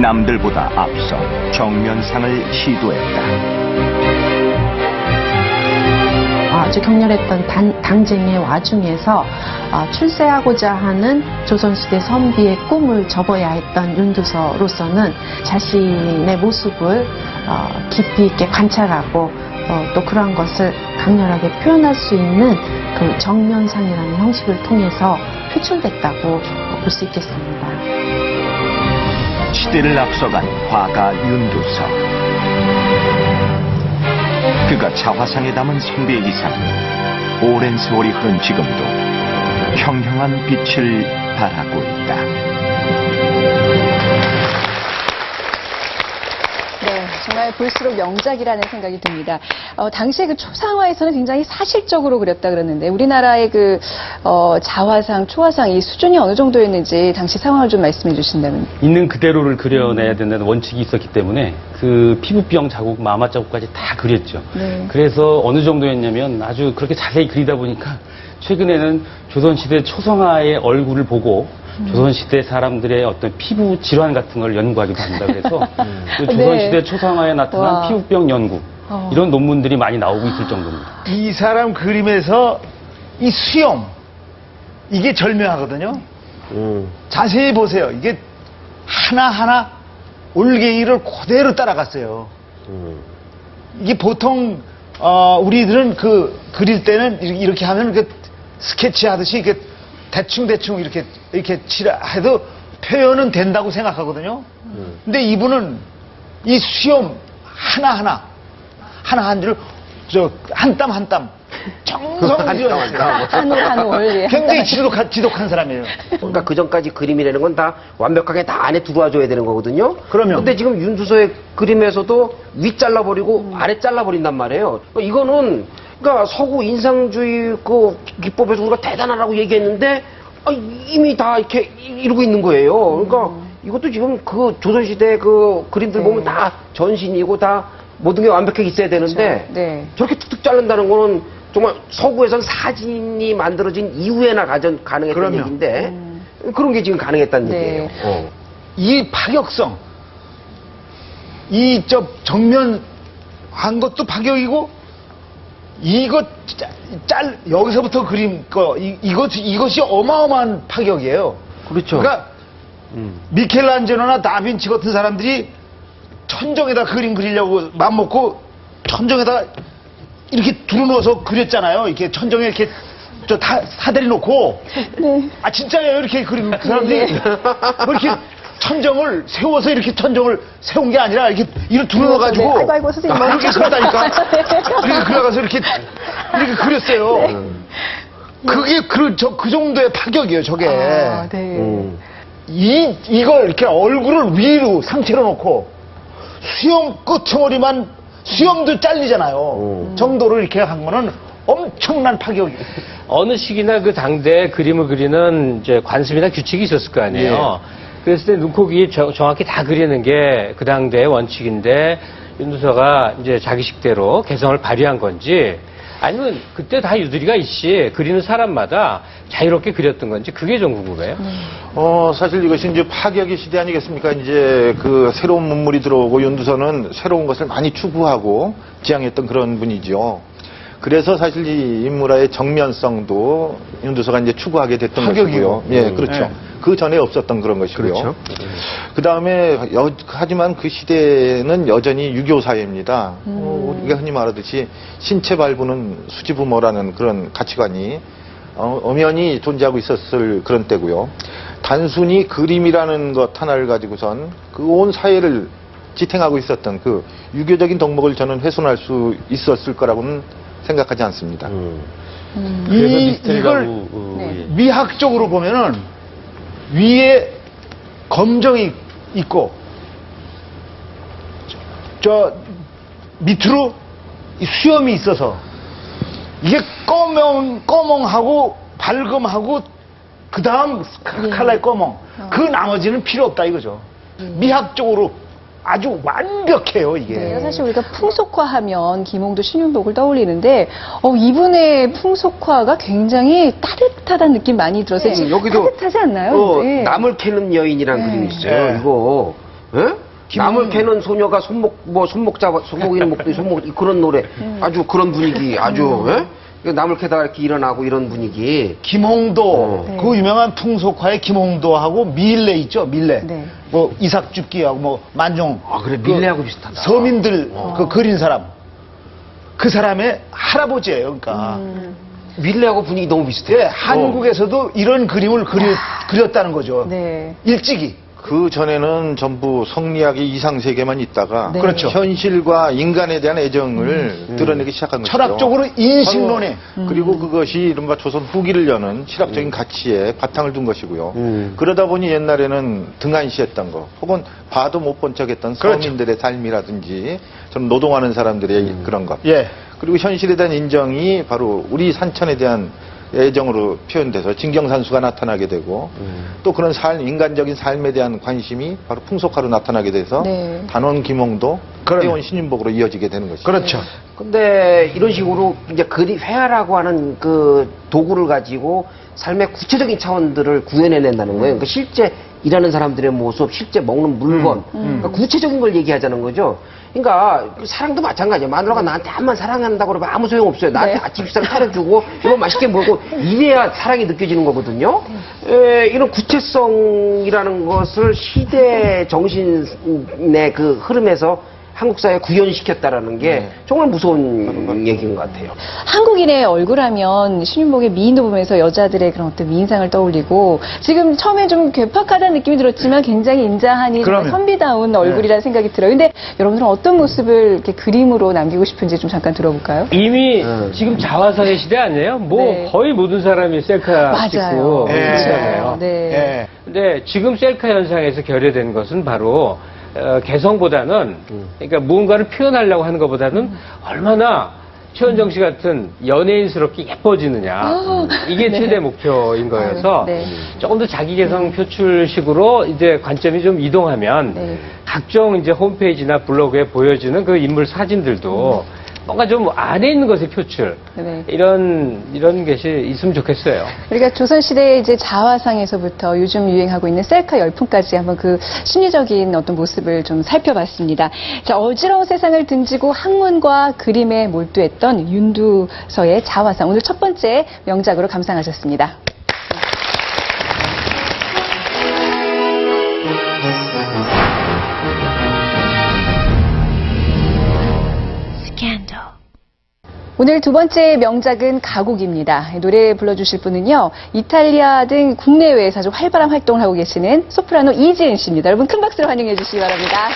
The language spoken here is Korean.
남들보다 앞서 정면상을 시도했다. 아주 격렬했던 당쟁의 와중에서 출세하고자 하는 조선시대 선비의 꿈을 접어야 했던 윤두서로서는 자신의 모습을 깊이 있게 관찰하고 또 그러한 것을 강렬하게 표현할 수 있는 그 정면상이라는 형식을 통해서 표출됐다고 볼 수 있겠습니다. 시대를 앞서간 화가 윤두서. 그가 자화상에 담은 선비의 이상이 오랜 세월이 흐른 지금도 평형한 빛을 발하고 있다. 네, 정말 볼수록 명작이라는 생각이 듭니다. 당시에 그 초상화에서는 굉장히 사실적으로 그렸다 그랬는데 우리나라의 그 자화상, 초화상 이 수준이 어느 정도였는지 당시 상황을 좀 말씀해 주신다면. 있는 그대로를 그려내야 된다는 원칙이 있었기 때문에 그 피부병 자국, 마마 자국까지 다 그렸죠. 네. 그래서 어느 정도였냐면 아주 그렇게 자세히 그리다 보니까 최근에는 조선시대 초상화의 얼굴을 보고 조선시대 사람들의 어떤 피부 질환 같은 걸 연구하기도 한다 그래서 그 조선시대 네. 초상화에 나타난 와. 피부병 연구 이런 논문들이 많이 나오고 있을 정도입니다. 이 사람 그림에서 이 수염 이게 절묘하거든요. 자세히 보세요. 이게 하나하나 올갱이를 그대로 따라갔어요. 이게 보통 우리들은 그 그릴 때는 이렇게 하면 그 스케치 하듯이 이렇게 대충 이렇게 칠해도 표현은 된다고 생각하거든요. 근데 이분은 이 수염 하나하나 한 줄 한 땀 한 땀 정성스레 한올 굉장히 지독한 사람이에요. 그러니까 그 전까지 그림이라는 건 다 완벽하게 다 안에 들어와줘야 되는 거거든요. 그럼요. 근데 지금 윤두서의 그림에서도 위 잘라버리고 아래 잘라버린단 말이에요. 이거는 그러니까 서구 인상주의 그 기법에서 우리가 대단하다고 얘기했는데 이미 다 이렇게 이러고 있는 거예요. 그러니까 이것도 지금 그 조선시대 그 그림들 보면 다 전신이고 다 모든 게 완벽하게 있어야 되는데 그렇죠. 네. 저렇게 툭툭 자른다는 거는 정말 서구에선 사진이 만들어진 이후에나 가능했던 그럼요. 얘기인데 그런 게 지금 가능했다는 네. 얘기예요. 이 파격성, 이 정면 한 것도 파격이고 이것 여기서부터 그림 이것이 어마어마한 파격이에요. 그렇죠. 그러니까 미켈란젤로나 다빈치 같은 사람들이 천정에다 그림 그리려고 맘먹고 천정에다 이렇게 두루누워서 그렸잖아요. 이렇게 천정에 이렇게 사다리 놓고. 네. 진짜예요. 이렇게 그린 그 사람들이 뭐 이렇게 천정을 세워서 이렇게 천정을 세운 게 아니라 이렇게 두루누워가지고 네. 아이고, 선생님. 이렇게 그렸다니까. 이렇게 그려가서 이렇게 그렸어요. 그게 그 정도의 파격이에요. 저게. 네. 이걸 이렇게 얼굴을 위로 상체로 놓고 수염 끄트머리만 수염도 잘리잖아요. 정도로 이렇게 한 거는 엄청난 파격이에요. 어느 시기나 그 당대 그림을 그리는 이제 관습이나 규칙이 있었을 거 아니에요. 그랬을 때 눈코기 정확히 다 그리는 게 그 당대의 원칙인데 윤두서가 이제 자기식대로 개성을 발휘한 건지 아니면 그때 다 유두리가 있이 그리는 사람마다 자유롭게 그렸던 건지 그게 좀 궁금해요. 사실 이것이 이제 파격의 시대 아니겠습니까? 이제 그 새로운 문물이 들어오고 윤두서는 새로운 것을 많이 추구하고 지향했던 그런 분이죠. 그래서 사실 이 인물화의 정면성도 윤두서가 이제 추구하게 됐던 것이고요. 예, 그렇죠. 네. 그 전에 없었던 그런 것이고요. 그렇죠. 그 다음에 하지만 그 시대는 여전히 유교 사회입니다. 우리가 흔히 말하듯이 신체 발부는 수지부모라는 그런 가치관이 엄연히 존재하고 있었을 그런 때고요. 단순히 그림이라는 것 하나를 가지고선 그 온 사회를 지탱하고 있었던 그 유교적인 덕목을 저는 훼손할 수 있었을 거라고는 생각하지 않습니다. 그래서 미스터리 이걸 가구 예. 미학적으로 보면은 위에 검정이 있고 저 밑으로 이 수염이 있어서 이게 검멍하고 밝음하고 그 다음 칼라의 검멍 그 나머지는 필요 없다 이거죠. 미학적으로 아주 완벽해요 이게. 네, 사실 우리가 풍속화하면 김홍도 신윤복을 떠올리는데 이분의 풍속화가 굉장히 따뜻하다는 느낌 많이 들어서 여기도 따뜻하지 않나요? 네. 나물 캐는 여인이라는 네. 그림이 있어요. 네. 이거 예? 남을 캐는 소녀가 손목이는 목도 손목 그런 노래 아주 그런 분위기 아주 예? 남을 캐다가 이렇게 일어나고 이런 분위기. 김홍도 네. 그 유명한 풍속화의 김홍도하고 밀레 있죠 밀레. 네. 뭐 이삭죽기하고 뭐 만종. 아 그래 밀레하고 비슷하다. 서민들 그 그린 사람. 그 사람의 할아버지예요. 그러니까. 밀레하고 분위기 너무 비슷해. 예, 한국에서도 이런 그림을 그렸다는 거죠. 네. 일찍이. 그 전에는 전부 성리학의 이상세계만 있다가 네. 그렇죠. 현실과 인간에 대한 애정을 드러내기 시작한 것이죠. 철학적으로 인식론에. 그리고 그것이 이른바 조선 후기를 여는 실학적인 가치에 바탕을 둔 것이고요. 그러다 보니 옛날에는 등한시했던 거 혹은 봐도 못 본 척했던 그렇죠. 서민들의 삶이라든지 좀 노동하는 사람들의 그런 것. 예. 그리고 현실에 대한 인정이 바로 우리 산천에 대한 애정으로 표현돼서 진경산수가 나타나게 되고 또 그런 인간적인 삶에 대한 관심이 바로 풍속화로 나타나게 돼서 네. 단원 김홍도, 그러네. 태원 신윤복으로 이어지게 되는 것이죠. 그렇죠. 근데 이런 식으로 이제 회화라고 하는 그 도구를 가지고 삶의 구체적인 차원들을 구현해낸다는 거예요. 그러니까 실제 일하는 사람들의 모습, 실제 먹는 물건, 그러니까 구체적인 걸 얘기하자는 거죠. 그러니까 사랑도 마찬가지예요. 마누라가 나한테 한번 사랑한다고 그러면 아무 소용 없어요. 나한테 네. 아침 식사를 차려주고 이거 맛있게 먹고 이래야 사랑이 느껴지는 거거든요. 이런 구체성이라는 것을 시대 정신의 그 흐름에서 한국 사회에 구현시켰다라는 게 정말 무서운 얘기인 것 같아요. 한국인의 얼굴하면 신윤복의 미인도 보면서 여자들의 그런 어떤 미인상을 떠올리고 지금 처음에 좀 괴팍하다는 느낌이 들었지만 굉장히 인자하니 정말 그러면. 선비다운 얼굴이라는 생각이 들어요. 근데 여러분들은 어떤 모습을 이렇게 그림으로 남기고 싶은지 좀 잠깐 들어볼까요? 이미 지금 자화상의 시대 아니에요? 뭐 네. 거의 모든 사람이 셀카 맞아요. 찍고 예. 그러잖아요. 네. 예. 근데 지금 셀카 현상에서 결여된 것은 바로 개성보다는 그러니까 무언가를 표현하려고 하는 것보다는 얼마나 최원정 씨 같은 연예인스럽게 예뻐지느냐 이게 최대 목표인 거여서 네. 조금 더 자기 개성 표출식으로 이제 관점이 좀 이동하면 네. 각종 이제 홈페이지나 블로그에 보여주는 그 인물 사진들도 뭔가 좀 안에 있는 것의 표출 네. 이런 것이 있으면 좋겠어요. 우리가 조선시대의 이제 자화상에서부터 요즘 유행하고 있는 셀카 열풍까지 한번 그 심리적인 어떤 모습을 좀 살펴봤습니다. 자, 어지러운 세상을 등지고 학문과 그림에 몰두했던 윤두서의 자화상. 오늘 첫 번째 명작으로 감상하셨습니다. 오늘 두 번째 명작은 가곡입니다. 노래 불러주실 분은요, 이탈리아 등 국내외에서 아주 활발한 활동을 하고 계시는 소프라노 이지은 씨입니다. 여러분 큰 박수로 환영해 주시기 바랍니다.